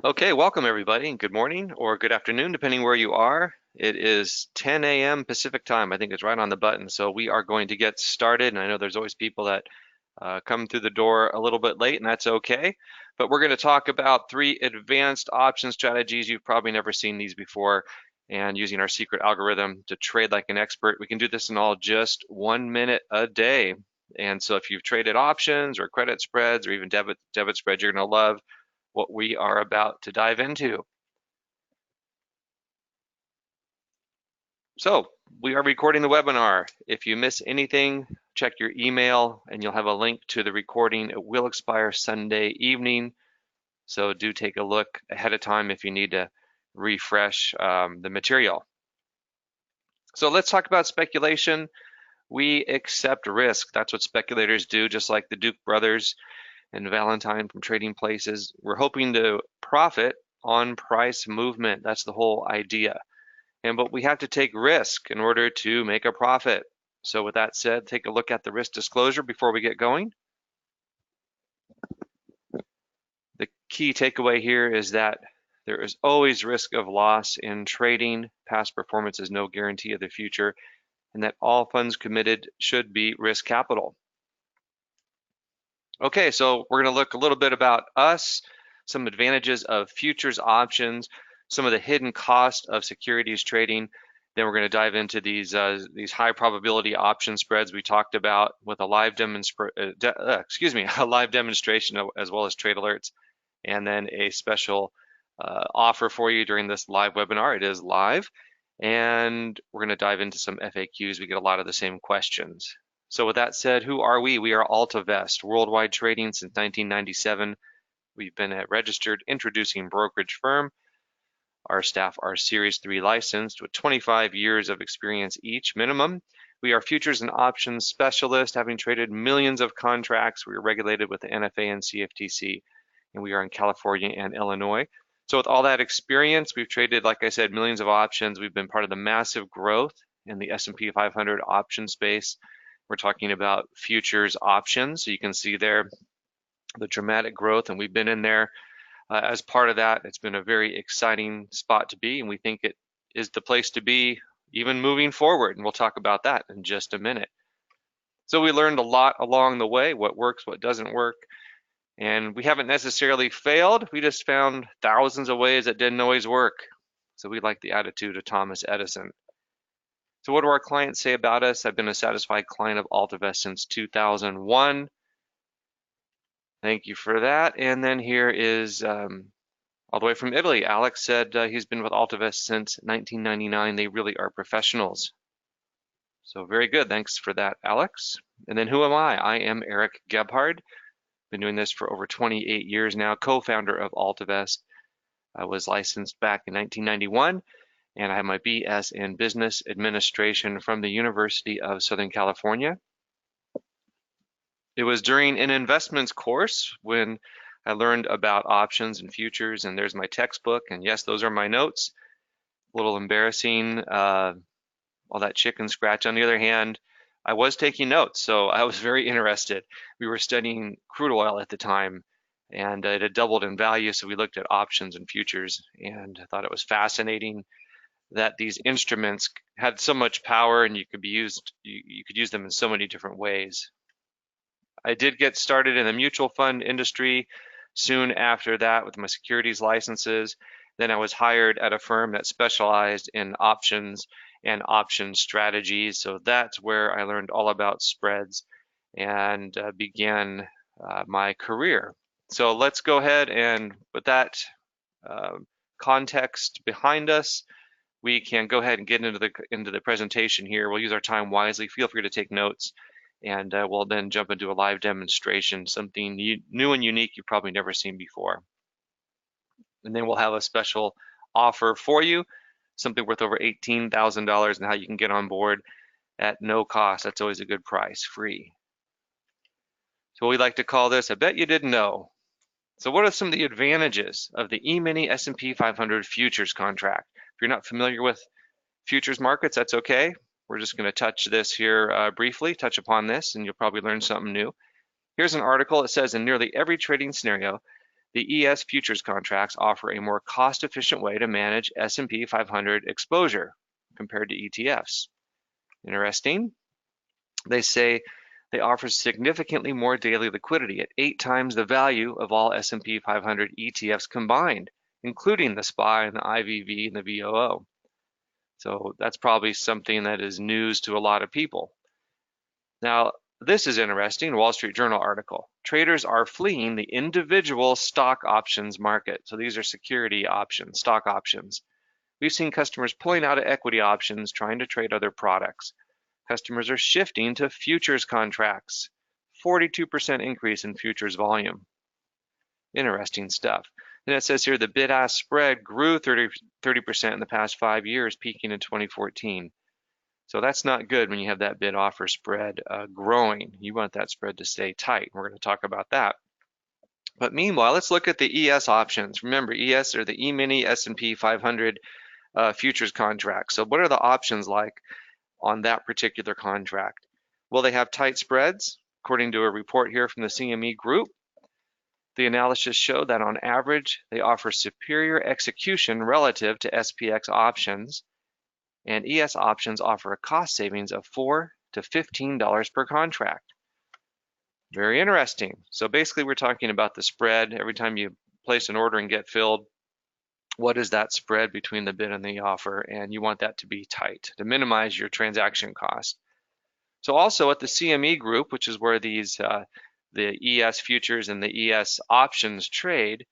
Okay, welcome everybody, and good morning or good afternoon, depending where you are. It is 10 a.m. Pacific time. I think it's right on the button. So we are going to get started. And I know there's always people that come through the door a little bit late, and that's okay. But we're going to talk about three advanced option strategies. You've probably never seen these before. And using our secret algorithm to trade like an expert, we can do this in all just 1 minute a day. And so if you've traded options or credit spreads or even debit spreads, you're going to love what we are about to dive into. So we are recording the webinar. If you miss anything, check your email and you'll have a link to the recording. It will expire Sunday evening. So do take a look ahead of time if you need to refresh the material. So let's talk about speculation. We accept risk. That's what speculators do, just like the Duke brothers and Valentine from Trading Places. We're hoping to profit on price movement. That's the whole idea. But we have to take risk in order to make a profit. So with that said, take a look at the risk disclosure before we get going. The key takeaway here is that there is always risk of loss in trading. Past performance is no guarantee of the future, and that all funds committed should be risk capital. Okay, so we're going to look a little bit about us, some advantages of futures options, some of the hidden cost of securities trading. Then we're going to dive into these high probability option spreads we talked about with a live a live demonstration as well as trade alerts, and then a special offer for you during this live webinar. It is live, and we're going to dive into some FAQs. We get a lot of the same questions. So with that said, who are we? We are AltaVest, worldwide trading since 1997. We've been a registered introducing brokerage firm. Our staff are Series 3 licensed with 25 years of experience each minimum. We are futures and options specialists, having traded millions of contracts. We are regulated with the NFA and CFTC, and we are in California and Illinois. So with all that experience, we've traded, like I said, millions of options. We've been part of the massive growth in the S&P 500 option space. We're talking about futures options. So you can see there the dramatic growth, and we've been in there as part of that. It's been a very exciting spot to be, and we think it is the place to be even moving forward. And we'll talk about that in just a minute. So we learned a lot along the way, what works, what doesn't work. And we haven't necessarily failed. We just found thousands of ways that didn't always work. So we like the attitude of Thomas Edison. So what do our clients say about us? I've been a satisfied client of AltaVest since 2001. Thank you for that. And then here is all the way from Italy. Alex said he's been with AltaVest since 1999. They really are professionals. So very good. Thanks for that, Alex. And then who am I? I am Eric Gebhard. Been doing this for over 28 years now, co-founder of AltaVest. I was licensed back in 1991. And I have my BS in Business Administration from the University of Southern California. It was during an investments course when I learned about options and futures, and there's my textbook, and yes, those are my notes. A little embarrassing, all that chicken scratch. On the other hand, I was taking notes, so I was very interested. We were studying crude oil at the time, and it had doubled in value, so we looked at options and futures, and I thought it was fascinating that these instruments had so much power and you could use them in so many different ways. I did get started in the mutual fund industry soon after that with my securities licenses. Then I was hired at a firm that specialized in options and option strategies. So that's where I learned all about spreads and began my career. So let's go ahead and with that context behind us, we can go ahead and get into the presentation here. We'll use our time wisely. Feel free to take notes, and we'll then jump into a live demonstration, something new and unique you've probably never seen before. And then we'll have a special offer for you, something worth over $18,000, and how you can get on board at no cost. That's always a good price, free. So we like to call this, I bet you didn't know. So what are some of the advantages of the E-mini S&P 500 futures contract? If you're not familiar with futures markets, that's okay. We're just going to touch this here briefly, touch upon this, and you'll probably learn something new. Here's an article. It says in nearly every trading scenario, The ES futures contracts offer a more cost-efficient way to manage S&P 500 exposure compared to ETFs. Interesting. They say they offer significantly more daily liquidity at 8 times the value of all S&P 500 ETFs combined, including the SPY and the IVV and the VOO. So that's probably something that is news to a lot of people. Now, this is interesting, Wall Street Journal article. Traders are fleeing the individual stock options market. So these are security options, stock options. We've seen customers pulling out of equity options, trying to trade other products. Customers are shifting to futures contracts. 42% increase in futures volume. Interesting stuff. And it says here the bid-ask spread grew 30% in the past 5 years, peaking in 2014. So that's not good when you have that bid-offer spread growing. You want that spread to stay tight. We're going to talk about that. But meanwhile, let's look at the ES options. Remember, ES are the E-mini S&P 500 futures contracts. So what are the options like on that particular contract? Well, they have tight spreads, according to a report here from the CME Group. The analysis showed that on average, they offer superior execution relative to SPX options, and ES options offer a cost savings of $4 to $15 per contract. Very interesting. So basically, we're talking about the spread. Every time you place an order and get filled, what is that spread between the bid and the offer? And you want that to be tight to minimize your transaction cost. So also at the CME Group, which is where these the ES futures and the ES options trade,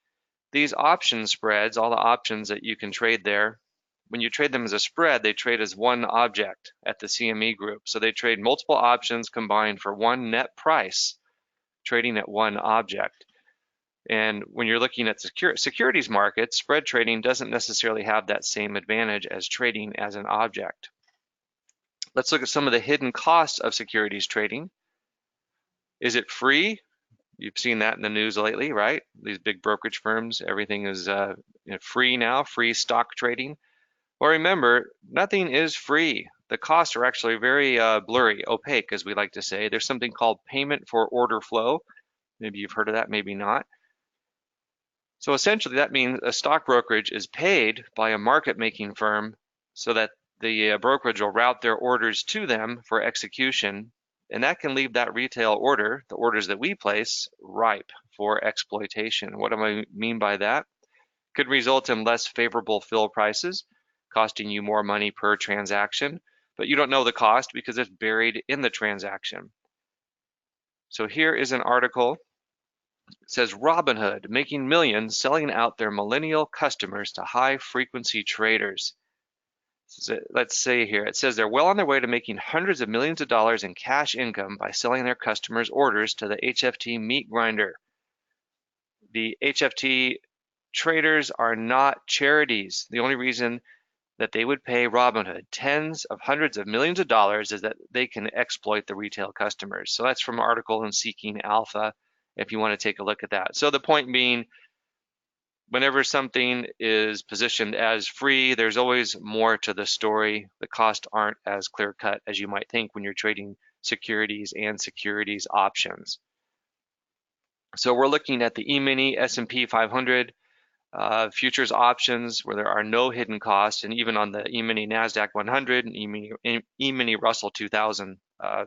these option spreads, all the options that you can trade there, when you trade them as a spread, they trade as one object at the CME Group. So they trade multiple options combined for one net price, trading at one object. And when you're looking at securities markets, spread trading doesn't necessarily have that same advantage as trading as an object. Let's look at some of the hidden costs of securities trading. Is it free? You've seen that in the news lately, right? These big brokerage firms, everything is free now, free stock trading. Well, remember, nothing is free. The costs are actually very blurry, opaque, as we like to say. There's something called payment for order flow. Maybe you've heard of that, maybe not. So essentially, that means a stock brokerage is paid by a market-making firm so that the brokerage will route their orders to them for execution, and that can leave that retail order, the orders that we place, ripe for exploitation. What do I mean by that? Could result in less favorable fill prices, costing you more money per transaction, but you don't know the cost because it's buried in the transaction. So here is an article. It says Robinhood making millions selling out their millennial customers to high-frequency traders. So let's say here, it says they're well on their way to making hundreds of millions of dollars in cash income by selling their customers' orders to the HFT meat grinder. The HFT traders are not charities. The only reason that they would pay Robinhood tens of hundreds of millions of dollars is that they can exploit the retail customers. So that's from an article in Seeking Alpha, if you want to take a look at that. So the point being, whenever something is positioned as free, there's always more to the story. The costs aren't as clear-cut as you might think when you're trading securities and securities options. So we're looking at the E-mini S&P 500 futures options where there are no hidden costs, and even on the E-mini NASDAQ 100 and E-mini Russell 2000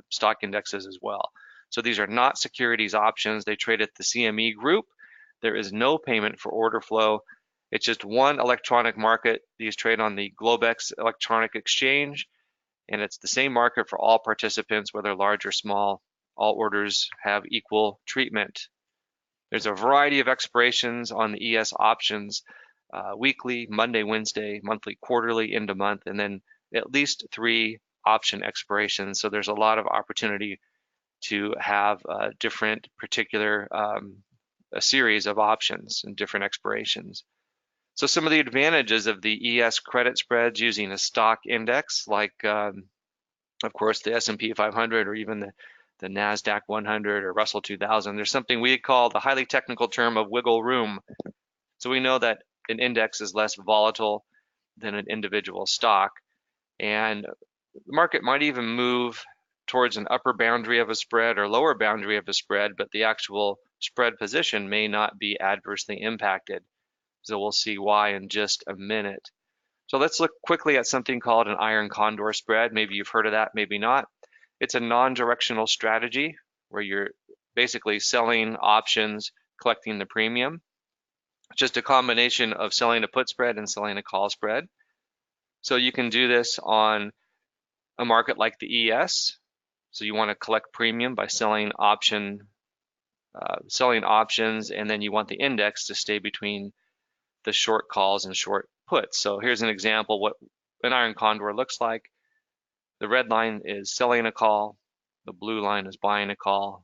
stock indexes as well. So these are not securities options. They trade at the CME Group. There is no payment for order flow. It's just one electronic market. These trade on the Globex electronic exchange, and it's the same market for all participants, whether large or small. All orders have equal treatment. There's a variety of expirations on the ES options, weekly, Monday, Wednesday, monthly, quarterly, end of month, and then at least 3 option expirations. So there's a lot of opportunity to have different particular a series of options and different expirations. So some of the advantages of the ES credit spreads using a stock index, like of course the S&P 500 or even the NASDAQ 100 or Russell 2000, there's something we call the highly technical term of wiggle room. So we know that an index is less volatile than an individual stock, and the market might even move towards an upper boundary of a spread or lower boundary of a spread, but the actual spread position may not be adversely impacted. So we'll see why in just a minute. So let's look quickly at something called an iron condor spread. Maybe you've heard of that, maybe not. It's a non-directional strategy where you're basically selling options, collecting the premium. Just a combination of selling a put spread and selling a call spread. So you can do this on a market like the ES. So you want to collect premium by selling options, and then you want the index to stay between the short calls and short puts. So here's an example what an iron condor looks like. The red line is selling a call, the blue line is buying a call,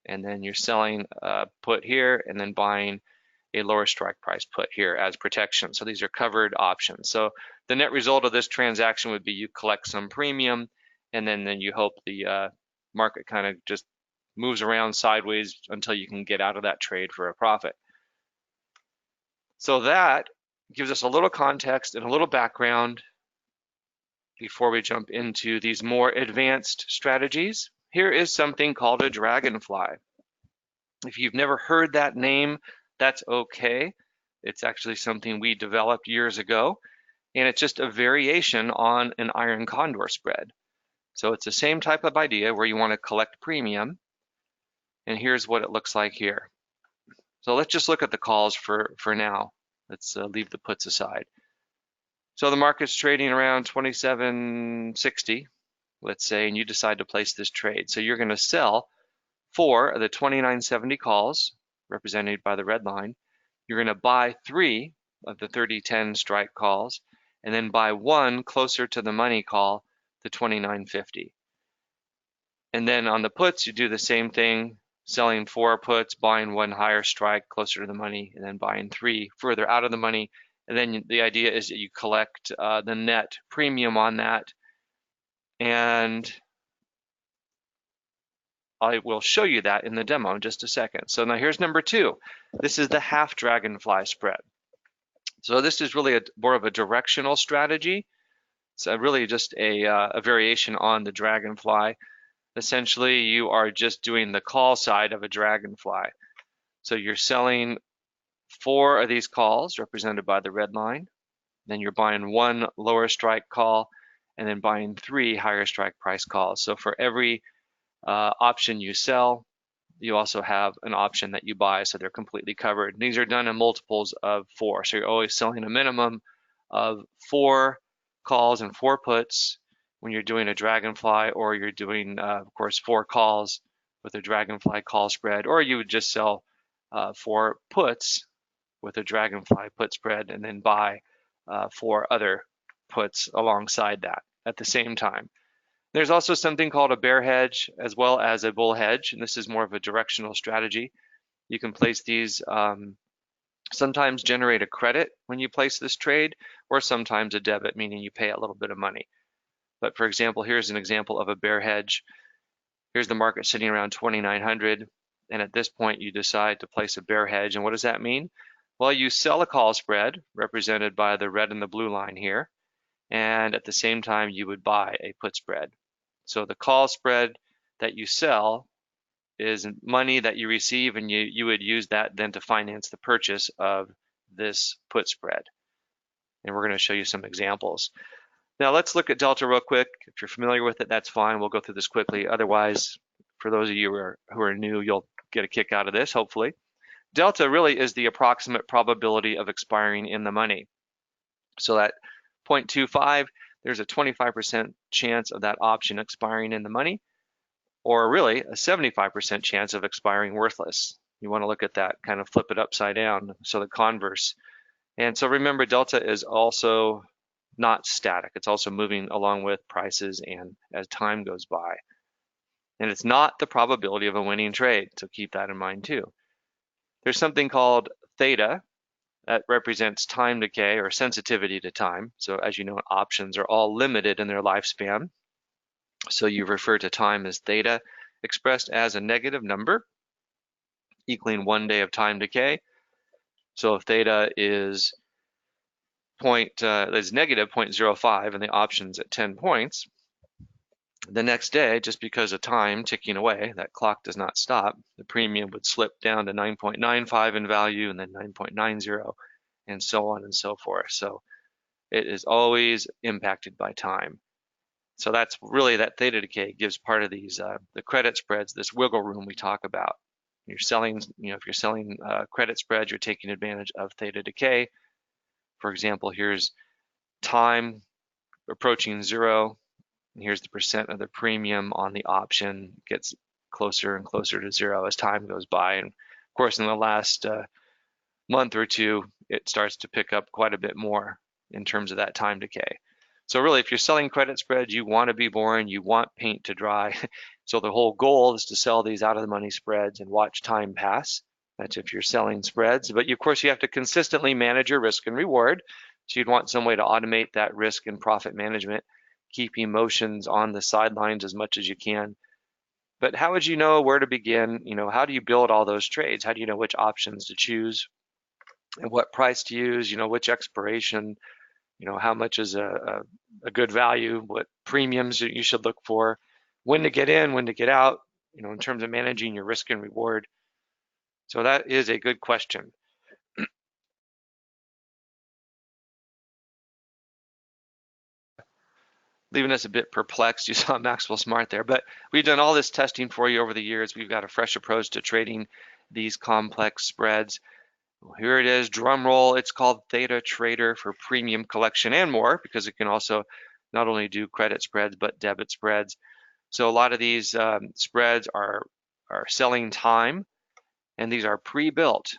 and then you're selling a put here and then buying a lower strike price put here as protection. So these are covered options. So the net result of this transaction would be you collect some premium, and then you hope the market kind of just moves around sideways until you can get out of that trade for a profit. So that gives us a little context and a little background before we jump into these more advanced strategies. Here is something called a dragonfly. If you've never heard that name, that's okay. It's actually something we developed years ago, and it's just a variation on an iron condor spread. So it's the same type of idea where you want to collect premium, and here's what it looks like here. So let's just look at the calls for now. Let's leave the puts aside. So the market's trading around 27.60, let's say, and you decide to place this trade. So you're going to sell 4 of the 29.70 calls, represented by the red line. You're going to buy 3 of the 30.10 strike calls, and then buy 1 closer to the money call, the 29.50. And then on the puts, you do the same thing, selling 4 puts, buying 1 higher strike closer to the money, and then buying 3 further out of the money. And then the idea is that you collect the net premium on that. And I will show you that in the demo in just a second. So now here's number 2. This is the half dragonfly spread. So this is really more of a directional strategy. It's really just a variation on the dragonfly. Essentially, you are just doing the call side of a dragonfly. So you're selling 4 of these calls represented by the red line. Then you're buying 1 lower strike call and then buying 3 higher strike price calls. So for every option you sell, you also have an option that you buy, so they're completely covered. And these are done in multiples of 4. So you're always selling a minimum of 4 calls and 4 puts when you're doing a dragonfly, or you're doing, of course, 4 calls with a dragonfly call spread, or you would just sell 4 puts with a dragonfly put spread and then buy 4 other puts alongside that at the same time. There's also something called a bear hedge as well as a bull hedge, and this is more of a directional strategy. You can place these, sometimes generate a credit when you place this trade, or sometimes a debit, meaning you pay a little bit of money. But for example, here's an example of a bear hedge. Here's the market sitting around 2,900, and at this point you decide to place a bear hedge. And what does that mean? Well, you sell a call spread, represented by the red and the blue line here, and at the same time you would buy a put spread. So the call spread that you sell is money that you receive, and you would use that then to finance the purchase of this put spread. And we're going to show you some examples. Now let's look at delta real quick. If you're familiar with it, that's fine. We'll go through this quickly. Otherwise, for those of you who are new, you'll get a kick out of this, hopefully. Delta really is the approximate probability of expiring in the money. So that 0.25, there's a 25% chance of that option expiring in the money, or really a 75% chance of expiring worthless. You want to look at that, kind of flip it upside down, so the converse. And so remember, delta is also not static. It's also moving along with prices and as time goes by. And it's not the probability of a winning trade, so keep that in mind too. There's something called theta that represents time decay or sensitivity to time. So as you know, options are all limited in their lifespan. So you refer to time as theta, expressed as a negative number equaling 1 day of time decay. So if theta is negative 0.05 and the option's at 10 points, The next day, just because of time ticking away, that clock does not stop, the premium would slip down to 9.95 in value and then 9.90 and so on and so forth. So it is always impacted by time. So that's really that theta decay gives part of these the credit spreads, this wiggle room we talk about. You're selling, if you're selling credit spreads, you're taking advantage of theta decay. For example, here's time approaching 0, and here's the percent of the premium on the option gets closer and closer to 0 as time goes by. And of course, in the last month or two, it starts to pick up quite a bit more in terms of that time decay. So really, if you're selling credit spreads, you want to be boring, you want paint to dry. So the whole goal is to sell these out of the money spreads and watch time pass. That's if you're selling spreads. But of course, you have to consistently manage your risk and reward. So you'd want some way to automate that risk and profit management, keep emotions on the sidelines as much as you can. But how would you know where to begin? How do you build all those trades? How do you know which options to choose and what price to use? Which expiration? How much is a good value, what premiums you should look for, when to get in, when to get out, in terms of managing your risk and reward. So that is a good question. Leaving us a bit perplexed. You saw Maxwell Smart there, but we've done all this testing for you over the years. We've got a fresh approach to trading these complex spreads. Here it is, drum roll. It's called Theta Trader for premium collection and more, because it can also not only do credit spreads, but debit spreads. So a lot of these spreads are selling time, and these are pre-built.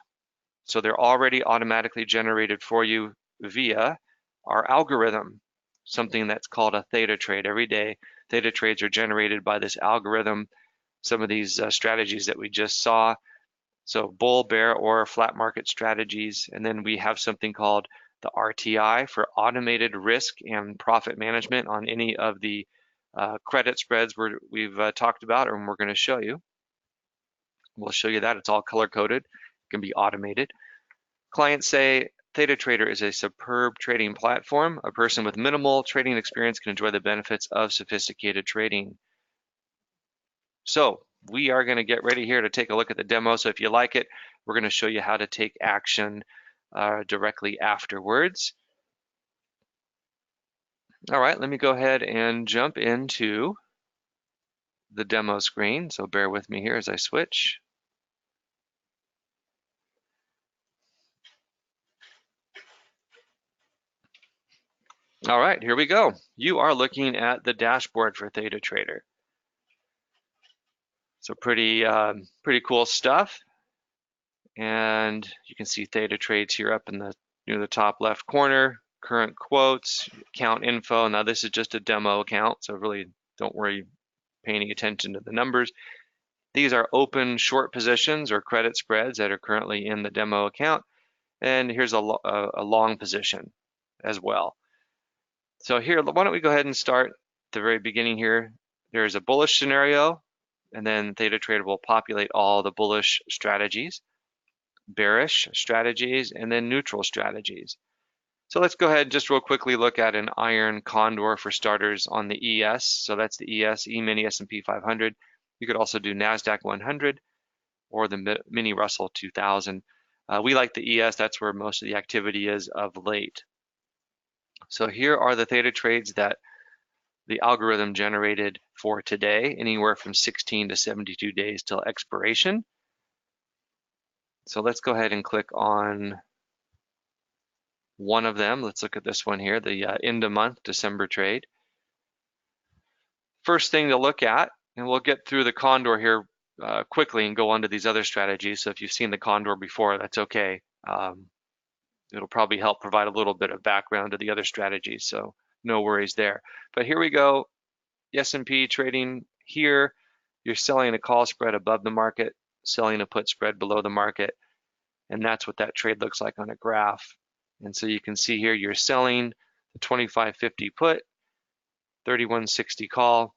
So they're already automatically generated for you via our algorithm, something that's called a theta trade. Every day, theta trades are generated by this algorithm. Some of these strategies that we just saw, so bull, bear, or flat market strategies. And then we have something called the RTI for automated risk and profit management on any of the credit spreads we've talked about, and we're going to show you. We'll show you that. It's all color-coded. It can be automated. Clients say Theta Trader is a superb trading platform. A person with minimal trading experience can enjoy the benefits of sophisticated trading. So we are going to get ready here to take a look at the demo. So if you like it, we're going to show you how to take action directly afterwards. All right, let me go ahead and jump into the demo screen. So bear with me here as I switch. All right, here we go. You are looking at the dashboard for Theta Trader. So pretty cool stuff. And you can see Theta Trades here up in the near the top left corner. Current quotes, account info. Now this is just a demo account, so really don't worry paying any attention to the numbers. These are open short positions or credit spreads that are currently in the demo account. And here's a long position as well. So here, why don't we go ahead and start at the very beginning here. There's a bullish scenario, and then Theta Trader will populate all the bullish strategies, bearish strategies, and then neutral strategies. So let's go ahead and just real quickly look at an iron condor for starters on the ES. So that's the ES, E-mini S&P 500. You could also do NASDAQ 100 or the mini Russell 2000. We like the ES, that's where most of the activity is of late. So here are the Theta trades that the algorithm generated for today, anywhere from 16 to 72 days till expiration. So let's go ahead and click on one of them. Let's look at this one here, the end of month December trade. First thing to look at, and we'll get through the condor here quickly and go on to these other strategies. So if you've seen the condor before, that's okay. It'll probably help provide a little bit of background to the other strategies, so no worries there. But here we go, the S&P trading here. You're selling a call spread above the market, selling a put spread below the market, and that's what that trade looks like on a graph. And so you can see here you're selling the 25.50 put, 31.60 call,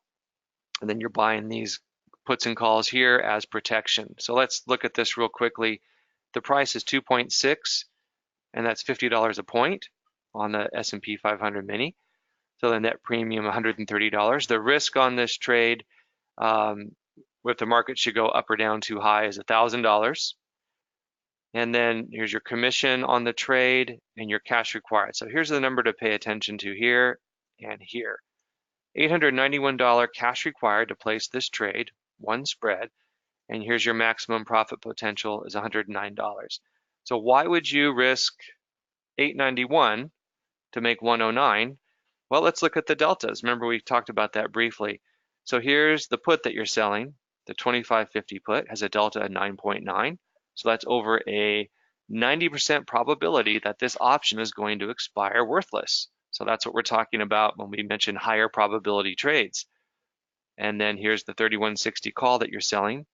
and then you're buying these puts and calls here as protection. So let's look at this real quickly. The price is 2.6, and that's $50 a point on the S&P 500 mini. So the net premium, $130. The risk on this trade, if the market should go up or down too high, is $1,000. And then here's your commission on the trade and your cash required. So here's the number to pay attention to here and here. $891 cash required to place this trade, one spread, and here's your maximum profit potential is $109. So why would you risk $891 to make $109? Well, let's look at the deltas. Remember, we talked about that briefly. So here's the put that you're selling. The 2550 put has a delta of 9.9. So that's over a 90% probability that this option is going to expire worthless. So that's what we're talking about when we mention higher probability trades. And then here's the 3160 call that you're selling,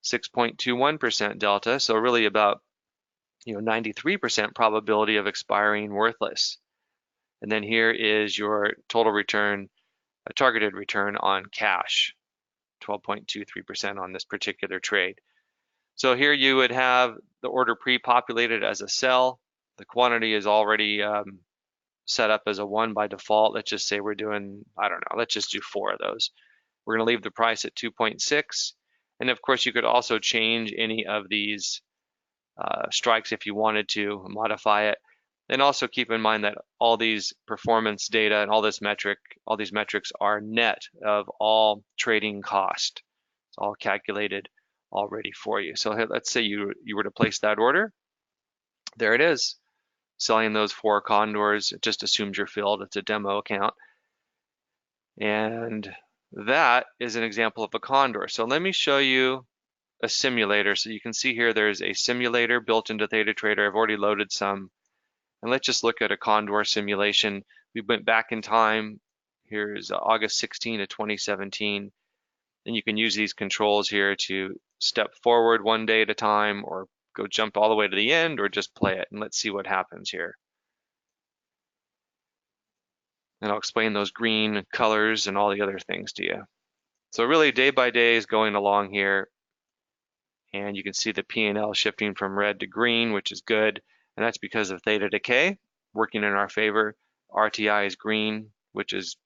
6.21% delta. So really about 93% probability of expiring worthless. And then here is your total return, a targeted return on cash, 12.23% on this particular trade. So here you would have the order pre-populated as a sell. The quantity is already set up as a 1 by default. Let's just say we're doing, I don't know, let's just do 4 of those. We're going to leave the price at 2.6. And of course, you could also change any of these strikes if you wanted to, modify it. And also keep in mind that all these performance data and all these metrics are net of all trading cost. It's all calculated already for you. So let's say you were to place that order. There it is. Selling those 4 condors. It just assumes you're filled. It's a demo account. And that is an example of a condor. So let me show you a simulator. So you can see here there's a simulator built into ThetaTrader. I've already loaded some. And let's just look at a condor simulation. We went back in time. Here's August 16 of 2017. And you can use these controls here to step forward one day at a time, or go jump all the way to the end, or just play it. And let's see what happens here. And I'll explain those green colors and all the other things to you. So really day by day is going along here. And you can see the P&L shifting from red to green, which is good. And that's because of theta decay working in our favor. RTI is green, which is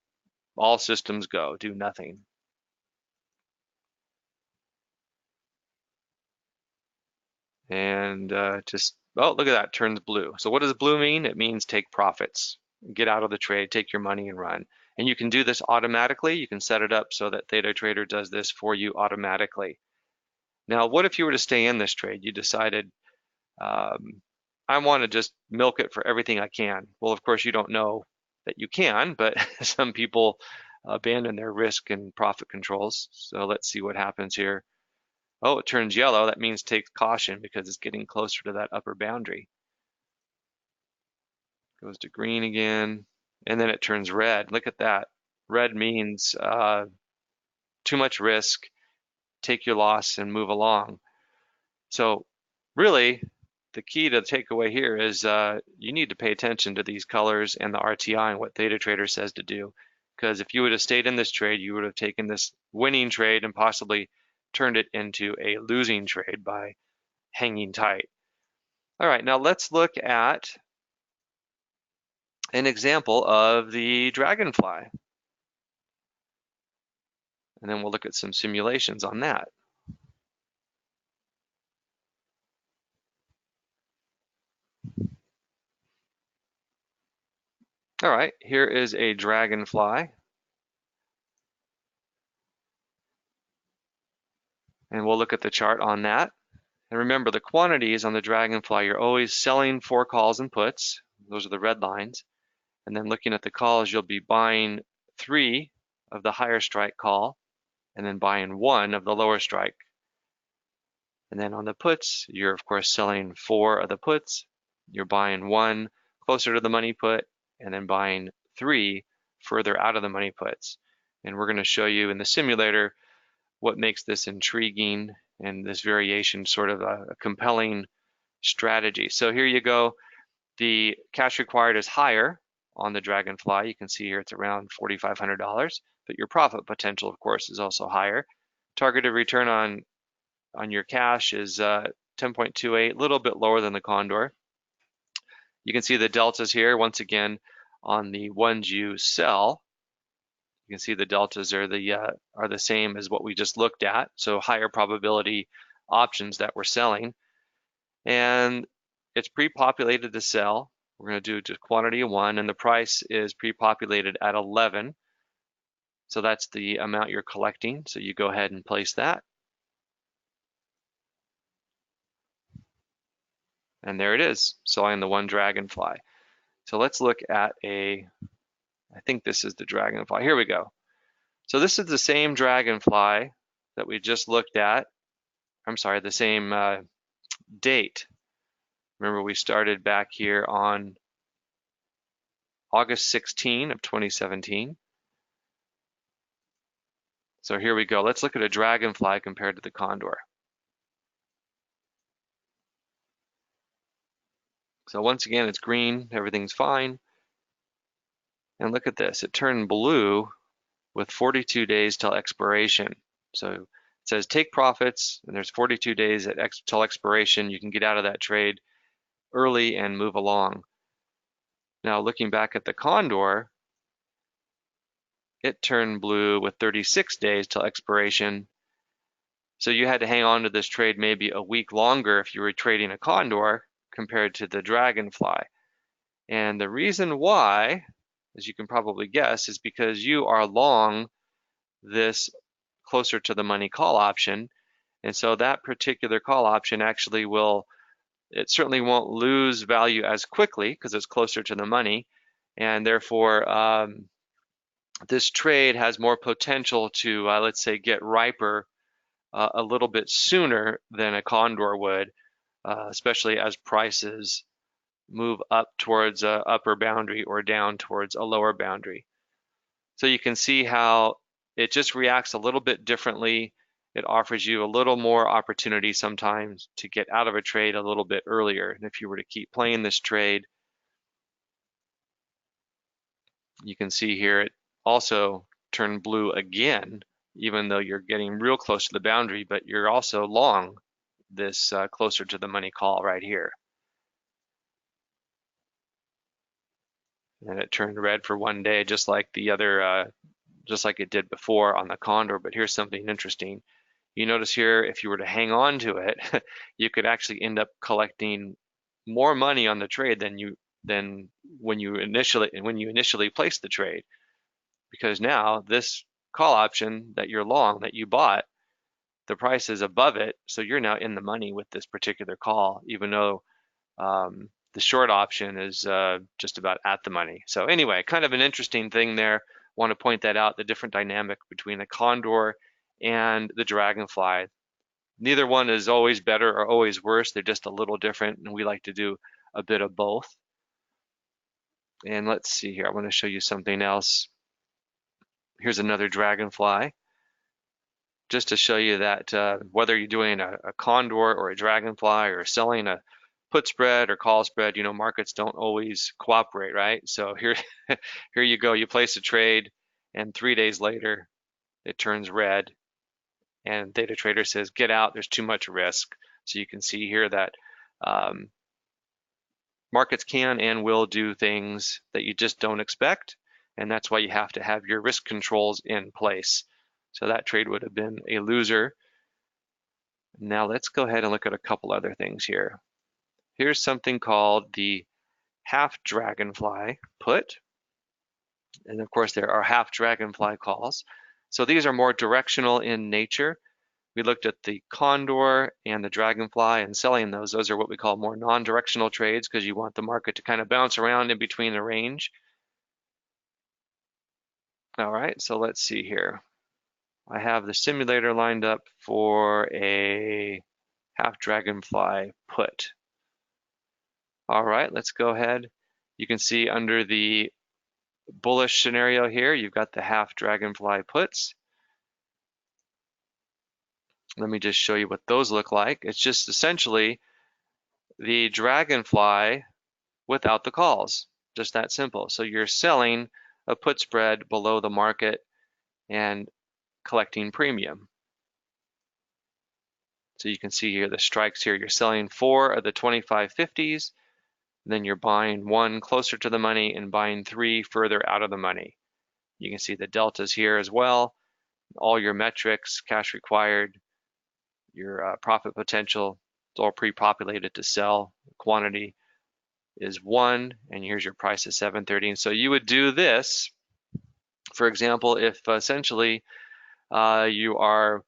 all systems go, do nothing. And oh, look at that, turns blue. So what does blue mean? It means take profits, get out of the trade, take your money and run. And you can do this automatically. You can set it up so that ThetaTrader does this for you automatically. Now, what if you were to stay in this trade? You decided, I want to just milk it for everything I can. Well, of course, you don't know that you can, but some people abandon their risk and profit controls. So let's see what happens here. Oh, it turns yellow. That means take caution because it's getting closer to that upper boundary. Goes to green again, and then it turns red. Look at that. Red means too much risk. Take your loss and move along. So really, the key to the takeaway here is you need to pay attention to these colors and the RTI and what ThetaTrader says to do. Because if you would have stayed in this trade, you would have taken this winning trade and possibly turned it into a losing trade by hanging tight. All right, now let's look at an example of the dragonfly. And then we'll look at some simulations on that. All right, here is a dragonfly. And we'll look at the chart on that. And remember, the quantities on the dragonfly, you're always selling 4 calls and puts. Those are the red lines. And then looking at the calls, you'll be buying 3 of the higher strike call, and then buying 1 of the lower strike. And then on the puts, you're of course selling 4 of the puts. You're buying 1 closer to the money put, and then buying 3 further out of the money puts. And we're going to show you in the simulator what makes this intriguing and this variation sort of a compelling strategy. So here you go. The cash required is higher on the dragonfly. You can see here it's around $4,500, but your profit potential, of course, is also higher. Targeted return on your cash is 10.28, a little bit lower than the condor. You can see the deltas here. Once again, On the ones you sell, you can see the deltas are the same as what we just looked at, so higher probability options that we're selling. And it's pre-populated to sell. We're going to do just quantity of 1, and the price is pre-populated at 11. So that's the amount you're collecting. So you go ahead and place that. And there it is, selling the 1 dragonfly. So let's look at I think this is the dragonfly. Here we go. So this is the same dragonfly that we just looked at. I'm sorry, the same date. Remember, we started back here on August 16 of 2017. So here we go. Let's look at a dragonfly compared to the condor. So once again, it's green, everything's fine. And look at this, it turned blue with 42 days till expiration. So it says take profits, and there's 42 days till expiration. You can get out of that trade early and move along. Now looking back at the condor, it turned blue with 36 days till expiration. So you had to hang on to this trade maybe a week longer if you were trading a condor compared to the dragonfly. And the reason why, as you can probably guess, is because you are long this closer to the money call option. And so that particular call option actually it certainly won't lose value as quickly because it's closer to the money. And therefore, this trade has more potential to, let's say, get riper a little bit sooner than a condor would, especially as prices move up towards a upper boundary or down towards a lower boundary. So you can see how it just reacts a little bit differently. It offers you a little more opportunity sometimes to get out of a trade a little bit earlier. And if you were to keep playing this trade, you can see here it also turned blue again, even though you're getting real close to the boundary, but you're also long this closer to the money call right here. And it turned red for 1 day, just like the other, just like it did before on the condor. But here's something interesting. You notice here, if you were to hang on to it, you could actually end up collecting more money on the trade than when you initially placed the trade, because now this call option that you're long, that you bought, the price is above it, so you're now in the money with this particular call, even though the short option is just about at the money. So anyway, kind of an interesting thing there. Want to point that out, the different dynamic between the condor and the dragonfly. Neither one is always better or always worse. They're just a little different, and we like to do a bit of both. And let's see here. I want to show you something else. Here's another dragonfly, just to show you that whether you're doing a condor or a dragonfly or selling a put spread or call spread, markets don't always cooperate, right? So here, here you go. You place a trade, and 3 days later, it turns red, and Data Trader says, get out, there's too much risk. So you can see here that markets can and will do things that you just don't expect, and that's why you have to have your risk controls in place. So that trade would have been a loser. Now let's go ahead and look at a couple other things here. Here's something called the half dragonfly put. And of course, there are half dragonfly calls. So these are more directional in nature. We looked at the condor and the dragonfly and selling those. Those are what we call more non-directional trades because you want the market to kind of bounce around in between the range. All right, so let's see here. I have the simulator lined up for a half dragonfly put. All right, let's go ahead. You can see under the bullish scenario here, you've got the half dragonfly puts. Let me just show you what those look like. It's just essentially the dragonfly without the calls, just that simple. So you're selling a put spread below the market and collecting premium. So you can see here the strikes here. You're selling 4 of the 25 50s And then you're buying 1 closer to the money and buying 3 further out of the money. You can see the deltas here as well. All your metrics, cash required, your profit potential, it's all pre-populated to sell. Quantity is 1, and here's your price is 730. And so you would do this, for example, if essentially you are,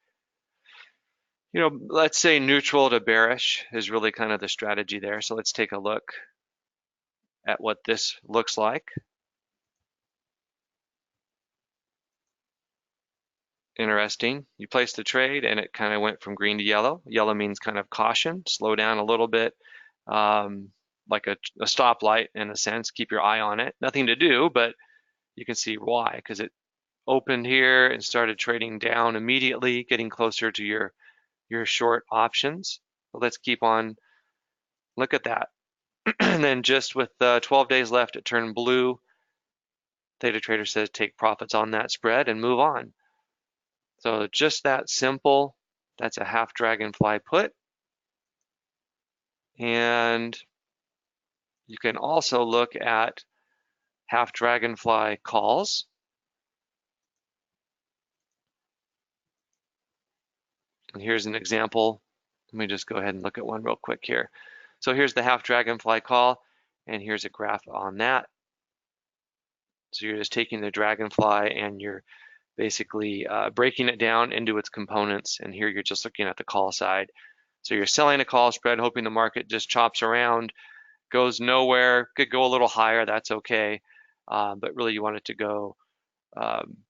let's say neutral to bearish is really kind of the strategy there. So let's take a look at what this looks like. Interesting. You placed the trade and it kind of went from green to yellow. Yellow means kind of caution, slow down a little bit, like a stoplight in a sense. Keep your eye on it. Nothing to do, but you can see why, because it opened here and started trading down immediately, getting closer to your short options. So let's keep on. Look at that. And then just with 12 days left, it turned blue. Theta Trader says take profits on that spread and move on. So just that simple. That's a half dragonfly put. And you can also look at half dragonfly calls. And here's an example. Let me just go ahead and look at one real quick here. So here's the half dragonfly call, and here's a graph on that. So you're just taking the dragonfly and you're basically breaking it down into its components. And here you're just looking at the call side. So you're selling a call spread, hoping the market just chops around, goes nowhere, could go a little higher, that's okay. But really you want it to go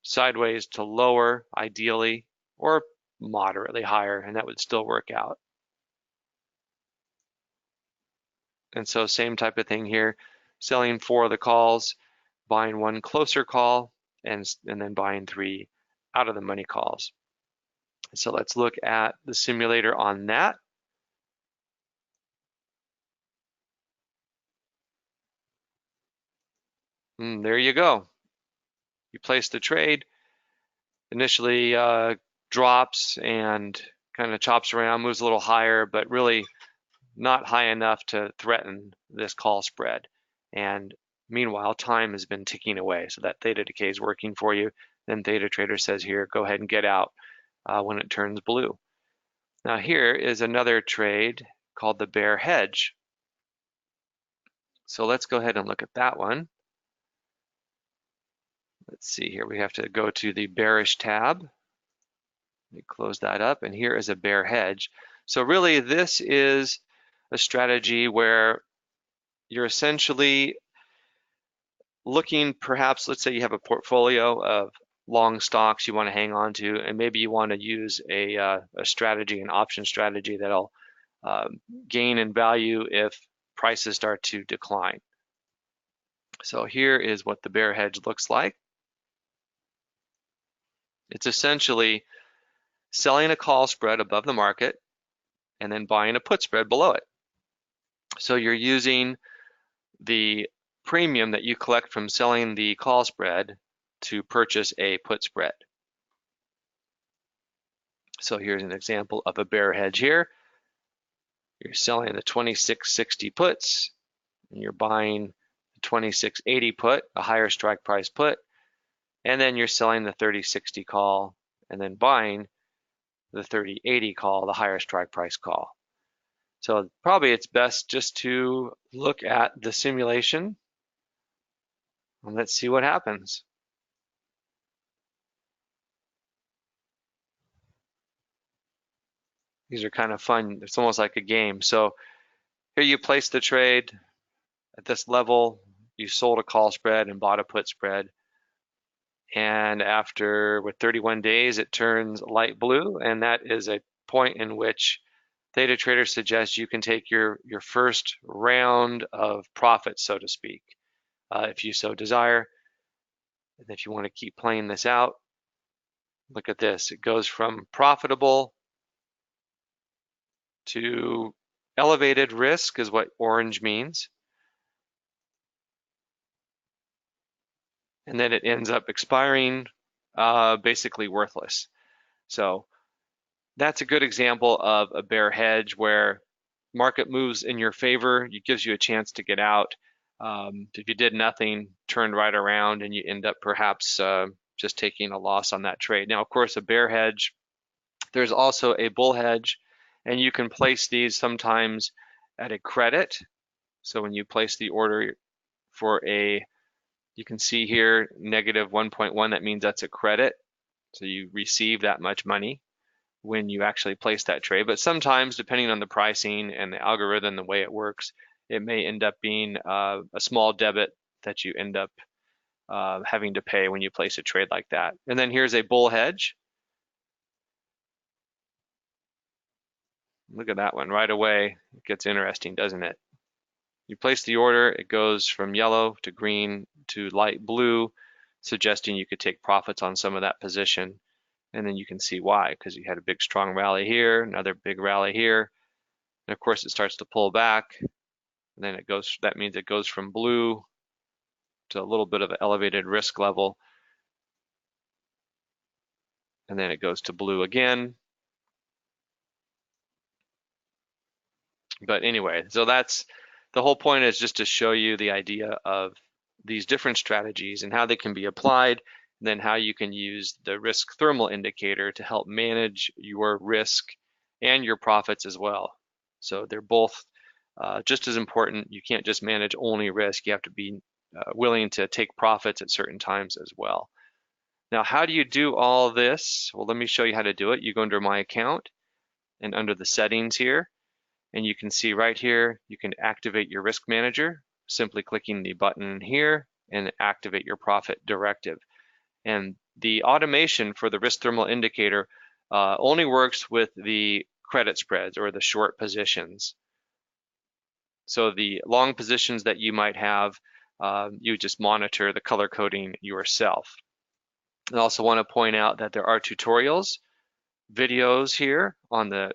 sideways to lower, ideally, or moderately higher, and that would still work out. And so same type of thing here, selling 4 of the calls, buying 1 closer call, and then buying 3 out of the money calls. So let's look at the simulator on that. And there you go. You place the trade, initially drops and kind of chops around, moves a little higher, but really not high enough to threaten this call spread. And meanwhile, time has been ticking away, so that theta decay is working for you. Then Theta Trader says here, go ahead and get out when it turns blue. Now here is another trade called the bear hedge. So let's go ahead and look at that one. Let's see here, we have to go to the bearish tab. Let me close that up, and here is a bear hedge. So really this is a strategy where you're essentially looking, perhaps, let's say you have a portfolio of long stocks you want to hang on to, and maybe you want to use a strategy, an option strategy that'll gain in value if prices start to decline. So here is what the bear hedge looks like. It's essentially selling a call spread above the market and then buying a put spread below it. So you're using the premium that you collect from selling the call spread to purchase a put spread. So here's an example of a bear hedge here. You're selling the 2660 puts, and you're buying the 2680 put, a higher strike price put, and then you're selling the 3060 call and then buying the 3080 call, the higher strike price call. So probably it's best just to look at the simulation and let's see what happens. These are kind of fun. It's almost like a game. So here you place the trade at this level. You sold a call spread and bought a put spread. And after, with 31 days, it turns light blue. And that is a point in which Theta Trader suggests you can take your first round of profit, so to speak, if you so desire. And if you want to keep playing this out, look at this. It goes from profitable to elevated risk is what orange means. And then it ends up expiring basically worthless. So that's a good example of a bear hedge where market moves in your favor, it gives you a chance to get out. If you did nothing, turned right around, and you end up perhaps just taking a loss on that trade. Now, of course, a bear hedge, there's also a bull hedge, and you can place these sometimes at a credit. So when you place the order for you can see here, negative 1.1, that means that's a credit. So you receive that much money when you actually place that trade. But sometimes, depending on the pricing and the algorithm, the way it works, it may end up being a small debit that you end up having to pay when you place a trade like that. And then here's a bull hedge. Look at that one right away. It gets interesting, doesn't it? You place the order, it goes from yellow to green to light blue, suggesting you could take profits on some of that position. And then you can see why, because you had a big strong rally here, another big rally here. And of course it starts to pull back. And then it goes, that means it goes from blue to a little bit of an elevated risk level. And then it goes to blue again. But anyway, so that's the whole point, is just to show you the idea of these different strategies and how they can be applied, and then how you can use the risk thermal indicator to help manage your risk and your profits as well. So they're both just as important. You can't just manage only risk. You have to be willing to take profits at certain times as well. Now, how do you do all this? Well, let me show you how to do it. You go under My Account, and under the settings here, and you can see right here, you can activate your risk manager, simply clicking the button here, and activate your profit directive. And the automation for the risk thermal indicator only works with the credit spreads or the short positions. So the long positions that you might have, you just monitor the color coding yourself. I also want to point out that there are tutorials, videos here on the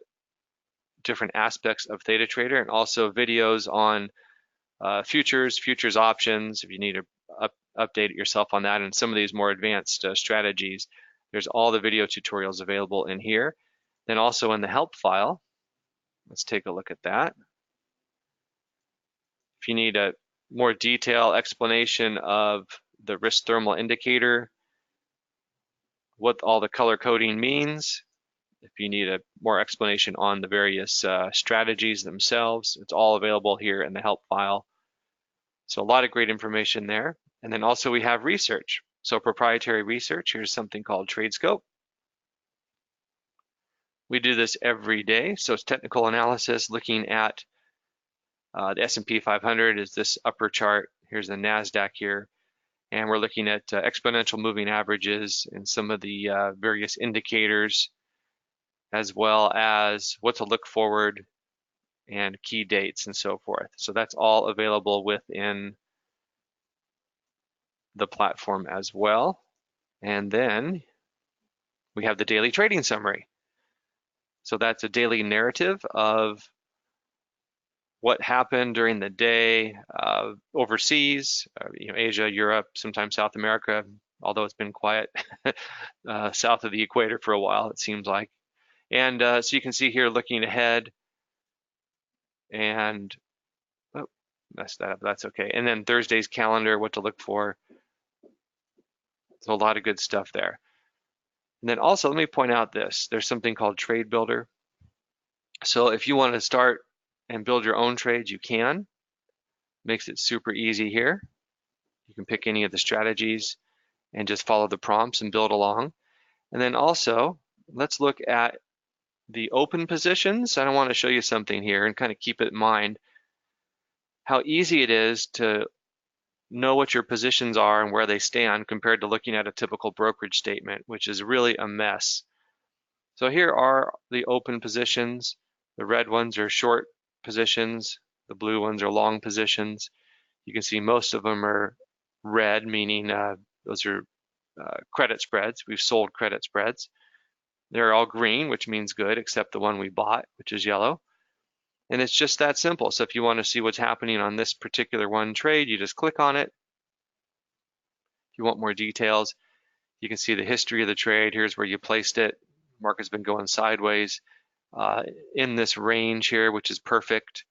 different aspects of Theta Trader, and also videos on futures options, if you need to update it yourself on that, and some of these more advanced strategies. There's all the video tutorials available in here. Then also in the help file, let's take a look at that. If you need a more detailed explanation of the risk thermal indicator, what all the color coding means, if you need a more explanation on the various strategies themselves, it's all available here in the help file. So a lot of great information there. And then also we have research. So proprietary research, here's something called TradeScope. We do this every day. So it's technical analysis looking at the S&P 500 is this upper chart. Here's the NASDAQ here. And we're looking at exponential moving averages and some of the various indicators, as well as what to look forward and key dates and so forth. So that's all available within the platform as well. And then we have the daily trading summary. So that's a daily narrative of what happened during the day overseas, Asia, Europe, sometimes South America, although it's been quiet south of the equator for a while, it seems like. And so you can see here looking ahead, and oh, messed that up, that's okay. And then Thursday's calendar, what to look for. So a lot of good stuff there. And then also, let me point out this. There's something called Trade Builder. So if you want to start and build your own trades, you can. Makes it super easy here. You can pick any of the strategies and just follow the prompts and build along. And then also, let's look at the open positions. I want to show you something here and kind of keep it in mind how easy it is to know what your positions are and where they stand compared to looking at a typical brokerage statement, which is really a mess. So here are the open positions. The red ones are short positions. The blue ones are long positions. You can see most of them are red, meaning those are credit spreads. We've sold credit spreads. They're all green, which means good, except the one we bought, which is yellow. And it's just that simple. So if you want to see what's happening on this particular one trade, you just click on it. If you want more details, you can see the history of the trade. Here's where you placed it. Market's been going sideways. in this range here, which is perfect.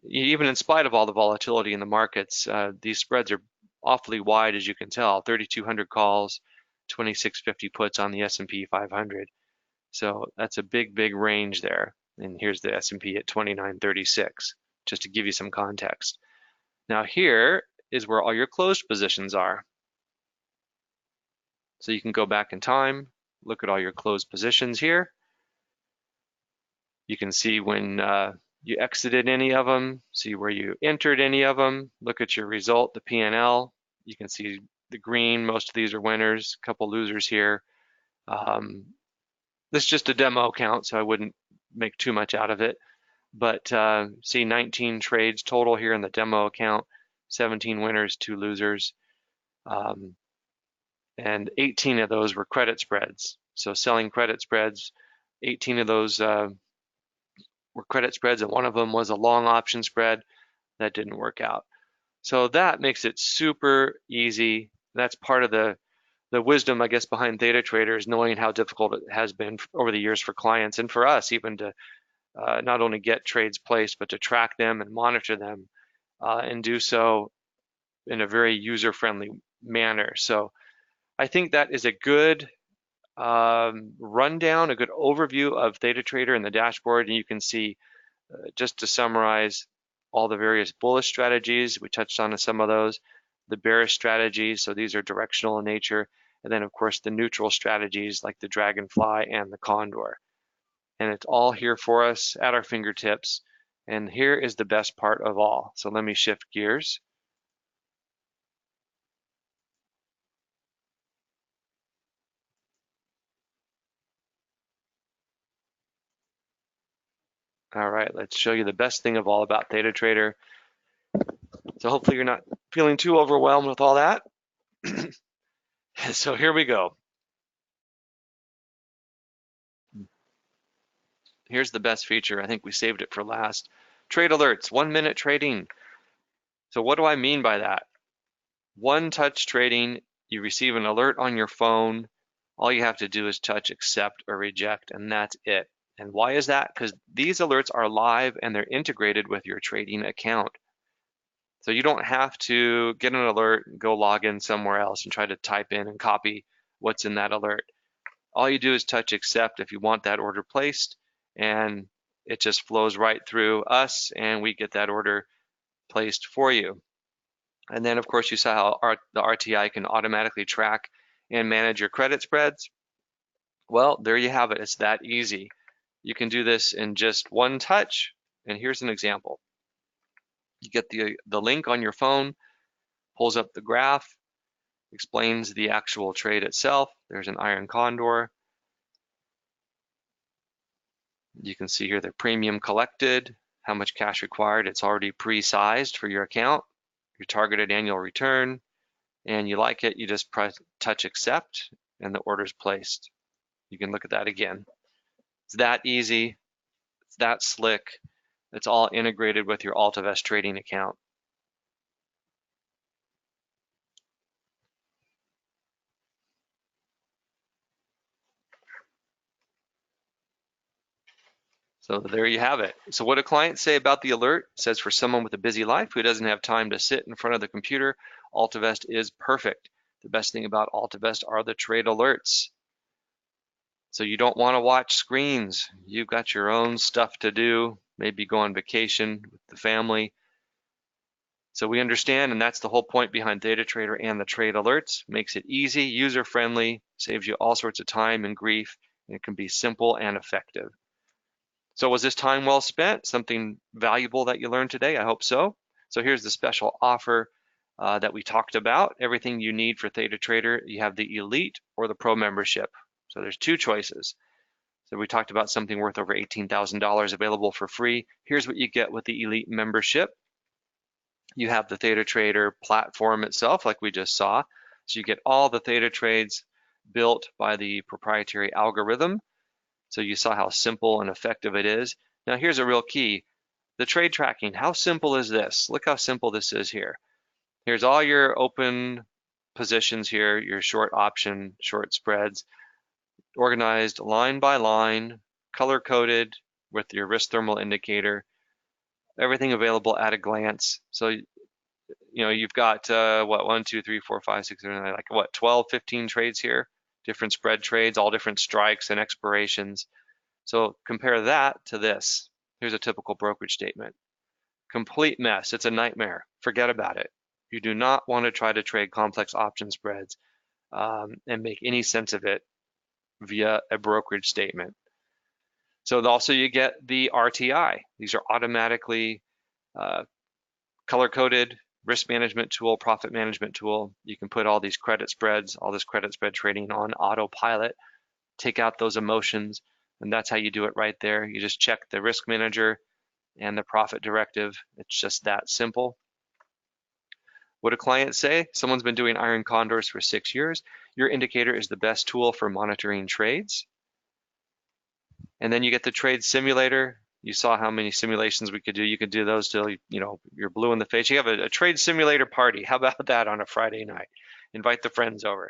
Even in spite of all the volatility in the markets, these spreads are awfully wide, as you can tell. 3,200 calls, 2,650 puts on the S&P 500. So that's a big range there. And here's the S&P at 2936, just to give you some context. Now here is where all your closed positions are. So you can go back in time, look at all your closed positions here. You can see when you exited any of them, see where you entered any of them, look at your result, the P&L. You can see the green, most of these are winners, a couple losers here. This is just a demo account, so I wouldn't make too much out of it. But see 19 trades total here in the demo account, 17 winners, 2 losers. And 18 of those were credit spreads. So selling credit spreads, 18 of those were credit spreads, and one of them was a long option spread that didn't work out. So that makes it super easy. That's part of the wisdom, I guess, behind Theta Traders, knowing how difficult it has been over the years for clients and for us even to not only get trades placed, but to track them and monitor them and do so in a very user-friendly manner. So I think that is a good rundown, a good overview of Theta Trader in the dashboard. And you can see, just to summarize, all the various bullish strategies. We touched on some of those. The bearish strategies, so these are directional in nature. And then, of course, the neutral strategies like the dragonfly and the condor. And it's all here for us at our fingertips. And here is the best part of all. So let me shift gears. All right, let's show you the best thing of all about Theta Trader. So hopefully you're not feeling too overwhelmed with all that. So here we go. Here's the best feature. I think we saved it for last. Trade alerts, 1-minute trading. So what do I mean by that? One touch trading, you receive an alert on your phone. All you have to do is touch accept or reject, and that's it. And why is that? Because these alerts are live and they're integrated with your trading account. So you don't have to get an alert, go log in somewhere else and try to type in and copy what's in that alert. All you do is touch accept if you want that order placed, and it just flows right through us and we get that order placed for you. And then, of course, you saw how the RTI can automatically track and manage your credit spreads. Well, there you have it. It's that easy. You can do this in just one touch. And here's an example. You get the link on your phone, pulls up the graph, explains the actual trade itself. There's an iron condor. You can see here the premium collected, how much cash required. It's already pre-sized for your account, your targeted annual return, and you like it, you just press touch accept and the order's placed. You can look at that again. It's that easy, it's that slick. It's all integrated with your AltaVest trading account. So there you have it. So what do clients say about the alert? It says for someone with a busy life who doesn't have time to sit in front of the computer, AltaVest is perfect. The best thing about AltaVest are the trade alerts. So you don't want to watch screens. You've got your own stuff to do, maybe go on vacation with the family. So we understand, and that's the whole point behind Theta Trader and the trade alerts. Makes it easy, user-friendly, saves you all sorts of time and grief, and it can be simple and effective. So was this time well spent? Something valuable that you learned today? I hope so. So here's the special offer that we talked about. Everything you need for Theta Trader. You have the Elite or the Pro membership. So there's 2 choices. So we talked about something worth over $18,000 available for free. Here's what you get with the Elite membership. You have the Theta Trader platform itself, like we just saw. So you get all the Theta trades built by the proprietary algorithm. So you saw how simple and effective it is. Now here's a real key. The trade tracking, how simple is this? Look how simple this is here. Here's all your open positions here, your short option, short spreads, organized line by line, color-coded with your risk thermal indicator, everything available at a glance. So, you've got what, 1, 2, 3, 4, 5, 6, 7, 8, like what, 12, 15 trades here, different spread trades, all different strikes and expirations. So compare that to this. Here's a typical brokerage statement. Complete mess. It's a nightmare. Forget about it. You do not want to try to trade complex option spreads and make any sense of it via a brokerage statement. So also you get the RTI. These are automatically color-coded risk management tool, profit management tool. You can put all these credit spreads, all this credit spread trading on autopilot, take out those emotions, and that's how you do it right there. You just check the risk manager and the profit directive. It's just that simple. What do clients say? Someone's been doing iron condors for 6 years. Your indicator is the best tool for monitoring trades. And then you get the trade simulator. You saw how many simulations we could do. You could do those till you're blue in the face. You have a trade simulator party. How about that on a Friday night? Invite the friends over.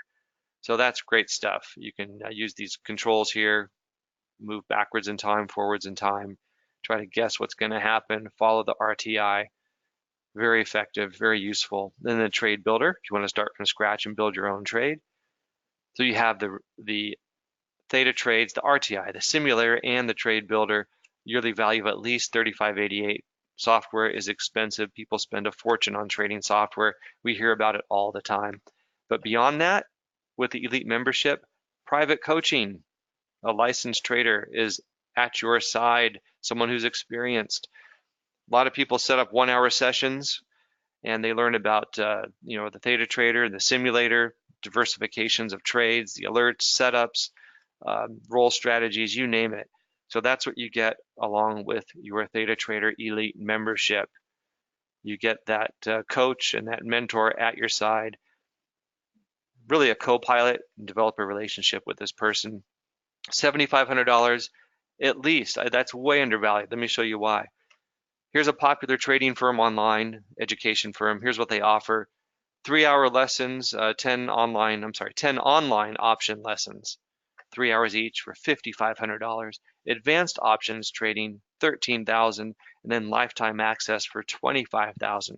So that's great stuff. You can use these controls here, move backwards in time, forwards in time, try to guess what's going to happen, follow the RTI. Very effective, very useful. Then the trade builder, if you want to start from scratch and build your own trade. So you have the theta trades, the RTI, the simulator, and the trade builder. Yearly value of at least $35.88. Software is expensive. People spend a fortune on trading software. We hear about it all the time. But beyond that, with the Elite membership, private coaching, a licensed trader is at your side, someone who's experienced. A lot of people set up 1-hour sessions and they learn about the theta trader, the simulator, diversifications of trades, the alerts, setups, roll strategies, you name it. So that's what you get along with your Theta Trader Elite membership. You get that coach and that mentor at your side, really a co-pilot, and develop a relationship with this person. $7,500 at least. That's way undervalued. Let me show you why. Here's a popular trading firm online, education firm. Here's what they offer. 3-hour lessons, 10 online option lessons. 3 hours each for $5,500. Advanced options trading, $13,000, and then lifetime access for $25,000.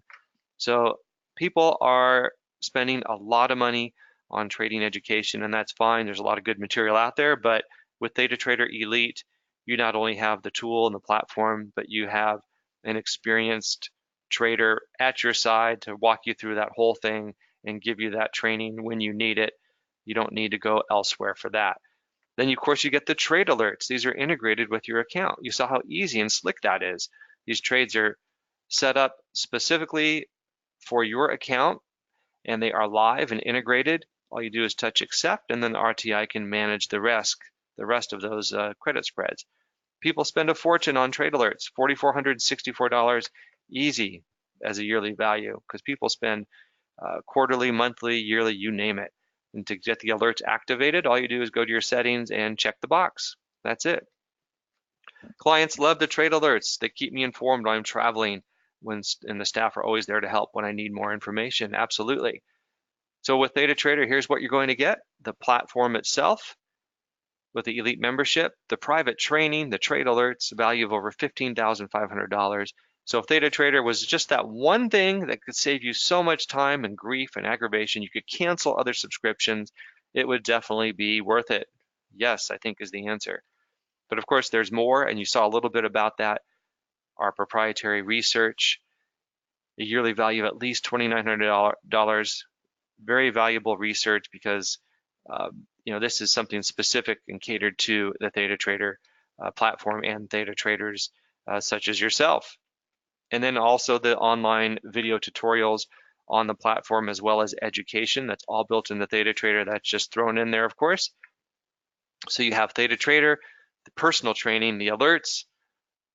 So people are spending a lot of money on trading education, and that's fine. There's a lot of good material out there, but with Theta Trader Elite, you not only have the tool and the platform, but you have an experienced trader at your side to walk you through that whole thing and give you that training when you need it. You don't need to go elsewhere for that. Then, of course, you get the trade alerts. These are integrated with your account. You saw how easy and slick that is. These trades are set up specifically for your account, and they are live and integrated. All you do is touch accept, and then the RTI can manage the rest of those credit spreads. People spend a fortune on trade alerts, $4,464 easy as a yearly value, because people spend quarterly, monthly, yearly, you name it. And to get the alerts activated, all you do is go to your settings and check the box. That's it. Clients love the trade alerts. They keep me informed when I'm traveling, and the staff are always there to help when I need more information. Absolutely. So with Theta Trader, here's what you're going to get. The platform itself with the Elite membership, the private training, the trade alerts, value of over $15,500. So if Theta Trader was just that one thing that could save you so much time and grief and aggravation, you could cancel other subscriptions, it would definitely be worth it. Yes, I think is the answer. But of course, there's more, and you saw a little bit about that. Our proprietary research, a yearly value of at least $2,900. Very valuable research because this is something specific and catered to the Theta Trader platform and Theta traders such as yourself. And then also the online video tutorials on the platform, as well as education. That's all built in the Theta Trader. That's just thrown in there, of course. So you have Theta Trader, the personal training, the alerts,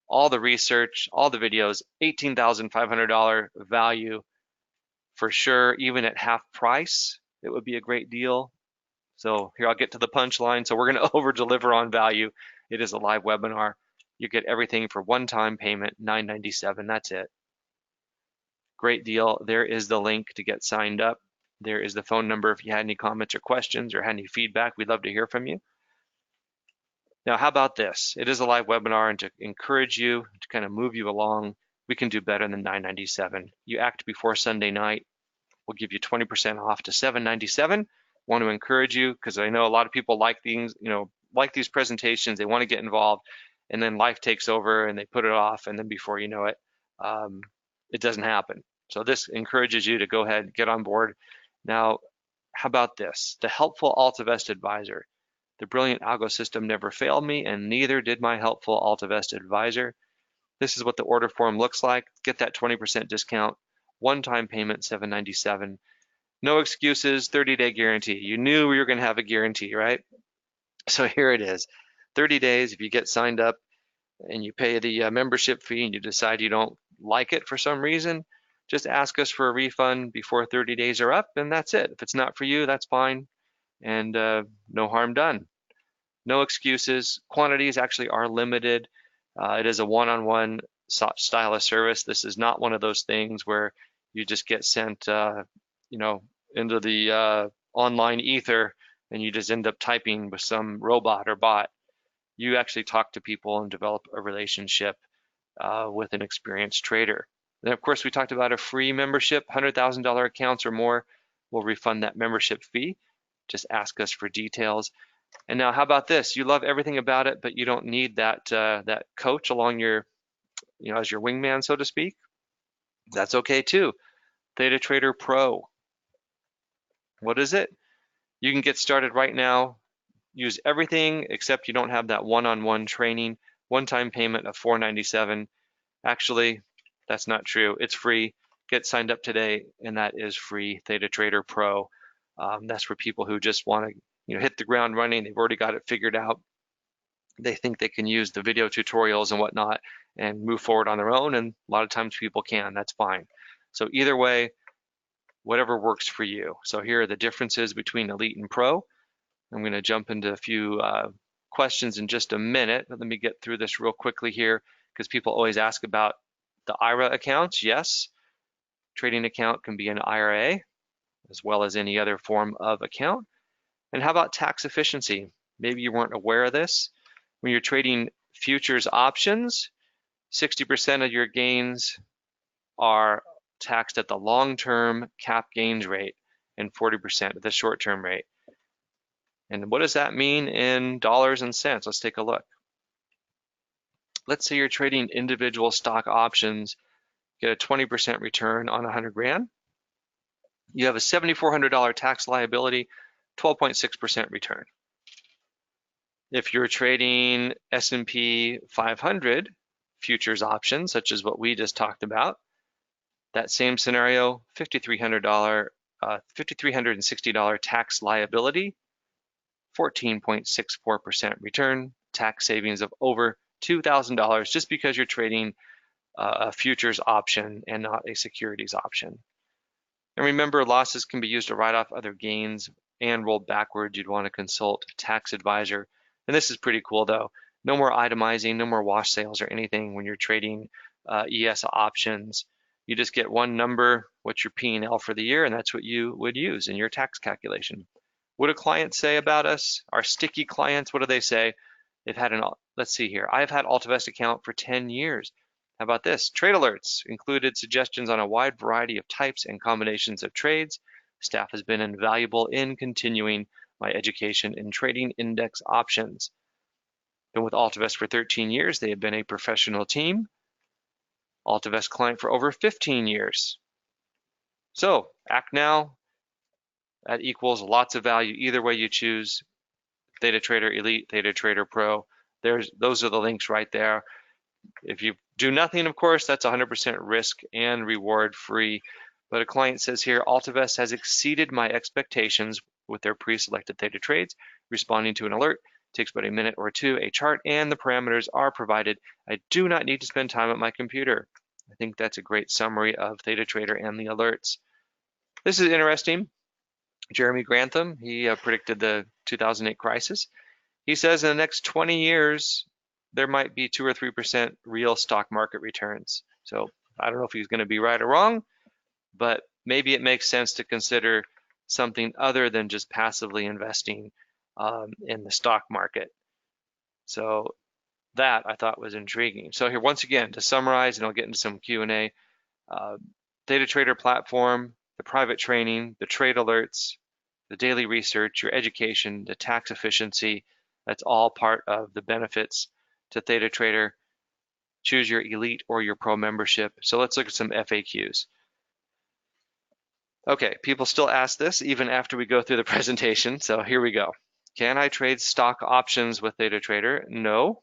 all the research, all the videos, $18,500 value for sure. Even at half price, it would be a great deal. So here, I'll get to the punchline. So we're going to over deliver on value. It is a live webinar. You get everything for one-time payment, $997. That's it. Great deal. There is the link to get signed up. There is the phone number if you had any comments or questions or had any feedback. We'd love to hear from you. Now, how about this? It is a live webinar, and to encourage you, to kind of move you along, we can do better than $9.97. You act before Sunday night, we'll give you 20% off to $7.97. Want to encourage you because I know a lot of people like these, like these presentations. They want to get involved, and then life takes over and they put it off, and then before you know it, it doesn't happen. So this encourages you to go ahead and get on board. Now, how about this? The helpful AltaVest advisor. The brilliant algo system never failed me, and neither did my helpful AltaVest advisor. This is what the order form looks like. Get that 20% discount. One-time payment, $7.97. No excuses, 30-day guarantee. You knew we were going to have a guarantee, right? So here it is. 30 days. If you get signed up and you pay the membership fee and you decide you don't like it for some reason, just ask us for a refund before 30 days are up, and that's it. If it's not for you, that's fine, and no harm done. No excuses. Quantities actually are limited. It is a one-on-one style of service. This is not one of those things where you just get sent, into the online ether and you just end up typing with some robot or bot. You actually talk to people and develop a relationship with an experienced trader. And of course, we talked about a free membership, $100,000 accounts or more. We'll refund that membership fee. Just ask us for details. And now, how about this? You love everything about it, but you don't need that that coach along your, as your wingman, so to speak. That's okay too. Theta Trader Pro. What is it? You can get started right now. Use everything except you don't have that one-on-one training. One-time payment of $4.97. Actually, that's not true. It's free. Get signed up today, and that is free. Theta Trader Pro. That's for people who just want to, hit the ground running. They've already got it figured out. They think they can use the video tutorials and whatnot and move forward on their own. And a lot of times people can. That's fine. So either way, whatever works for you. So here are the differences between Elite and Pro. I'm going to jump into a few questions in just a minute. But let me get through this real quickly here because people always ask about the IRA accounts. Yes, trading account can be an IRA as well as any other form of account. And how about tax efficiency? Maybe you weren't aware of this. When you're trading futures options, 60% of your gains are taxed at the long-term cap gains rate and 40% at the short-term rate. And what does that mean in dollars and cents? Let's take a look. Let's say you're trading individual stock options, get a 20% return on 100 grand. You have a $7,400 tax liability, 12.6% return. If you're trading S&P 500 futures options, such as what we just talked about, that same scenario, $5,360 tax liability, 14.64% return, tax savings of over $2,000 just because you're trading a futures option and not a securities option. And remember, losses can be used to write off other gains and rolled backwards. You'd want to consult a tax advisor. And this is pretty cool though. No more itemizing, no more wash sales or anything when you're trading ES options. You just get one number, what's your P&L for the year, and that's what you would use in your tax calculation. What do clients say about us? Our sticky clients, what do they say? They've had let's see here. I've had AltaVest account for 10 years. How about this? Trade alerts included suggestions on a wide variety of types and combinations of trades. Staff has been invaluable in continuing my education in trading index options. Been with AltaVest for 13 years. They have been a professional team. AltaVest client for over 15 years. So act now. That equals lots of value either way you choose. Theta Trader Elite, Theta Trader Pro. Those are the links right there. If you do nothing, of course, that's 100% risk and reward free. But a client says here, AltaVest has exceeded my expectations with their pre-selected theta trades. Responding to an alert takes about a minute or two. A chart and the parameters are provided. I do not need to spend time at my computer. I think that's a great summary of Theta Trader and the alerts. This is interesting. Jeremy Grantham, he predicted the 2008 crisis. He says in the next 20 years, there might be 2 or 3% real stock market returns. So I don't know if he's going to be right or wrong, but maybe it makes sense to consider something other than just passively investing in the stock market. So that I thought was intriguing. So here, once again, to summarize, and I'll get into some Q&A, uh, data trader platform, the private training, the trade alerts, the daily research, your education, the tax efficiency, that's all part of the benefits to Theta Trader. Choose your elite or your pro membership. So let's look at some FAQs. Okay, people still ask this even after we go through the presentation. So here we go. Can I trade stock options with Theta Trader? No.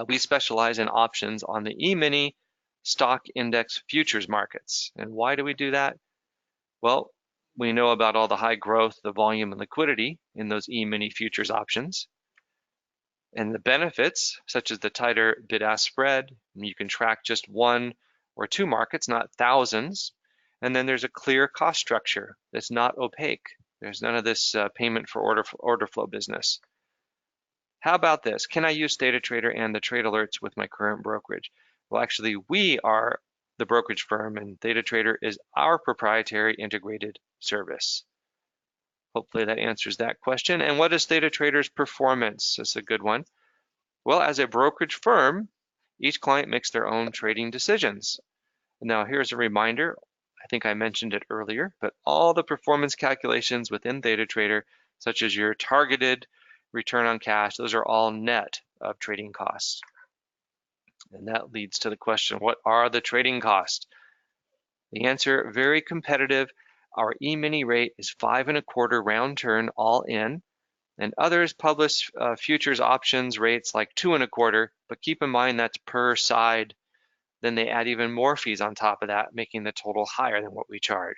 We specialize in options on the E-mini stock index futures markets. And why do we do that? Well, we know about all the high growth, the volume and liquidity in those E-mini futures options. And the benefits, such as the tighter bid-ask spread, you can track just one or two markets, not thousands. And then there's a clear cost structure that's not opaque. There's none of this payment for order flow business. How about this? Can I use Theta Trader and the trade alerts with my current brokerage? Well, actually, we are the brokerage firm, and Theta Trader is our proprietary integrated service. Hopefully that answers that question. And what is Theta Trader's performance? That's a good one. Well, as a brokerage firm, each client makes their own trading decisions. Now, here's a reminder. I think I mentioned it earlier, but all the performance calculations within Theta Trader, such as your targeted return on cash, those are all net of trading costs. And that leads to the question, what are the trading costs? The answer, very competitive. Our E-mini rate is 5.25 round turn all in, and others publish futures options rates like 2.25, but keep in mind that's per side. Then they add even more fees on top of that, making the total higher than what we charge.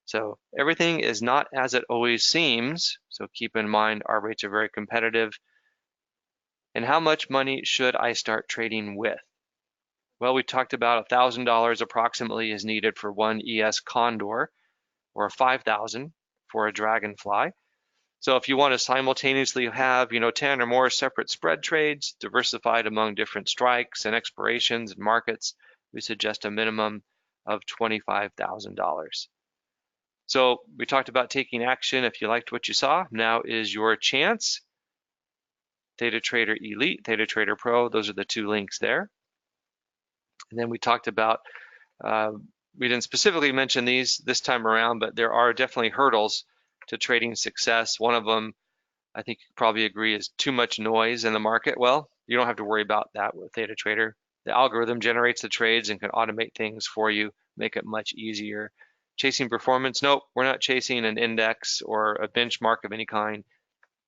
So everything is not as it always seems. So keep in mind our rates are very competitive. And how much money should I start trading with? Well, we talked about $1,000 approximately is needed for one ES Condor, or 5,000 for a Dragonfly. So if you want to simultaneously have, 10 or more separate spread trades diversified among different strikes and expirations and markets, we suggest a minimum of $25,000. So we talked about taking action. If you liked what you saw, now is your chance. Theta Trader Elite, Theta Trader Pro, those are the two links there. And then we talked about, we didn't specifically mention these this time around, but there are definitely hurdles to trading success. One of them, I think you probably agree, is too much noise in the market. Well, you don't have to worry about that with Theta Trader. The algorithm generates the trades and can automate things for you, make it much easier. Chasing performance? Nope, we're not chasing an index or a benchmark of any kind.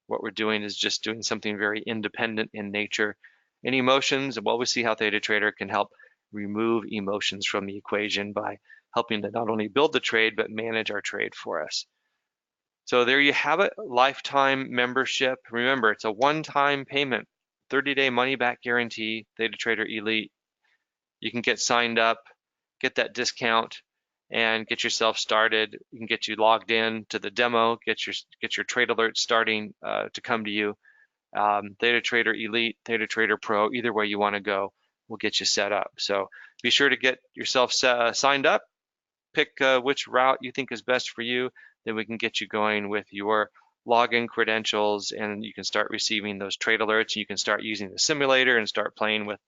What we're doing is just doing something very independent in nature. And emotions, well, we see how Theta Trader can help remove emotions from the equation by helping to not only build the trade, but manage our trade for us. So there you have it, lifetime membership. Remember, it's a one-time payment, 30-day money-back guarantee, Theta Trader Elite. You can get signed up, get that discount, and get yourself started. We can get you logged in to the demo, get your trade alerts starting to come to you. Theta Trader Elite, Theta Trader Pro, either way you want to go, we'll get you set up. So be sure to get yourself signed up, pick which route you think is best for you, then we can get you going with your login credentials, and you can start receiving those trade alerts. You can start using the simulator and start playing with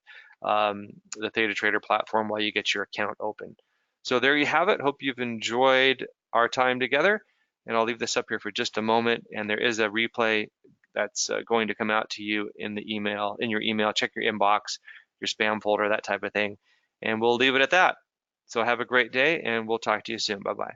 the Theta Trader platform while you get your account open. So there you have it. Hope you've enjoyed our time together, and I'll leave this up here for just a moment. And there is a replay that's going to come out to you in your email. Check your inbox, your spam folder, that type of thing. And we'll leave it at that. So have a great day, and we'll talk to you soon. Bye-bye.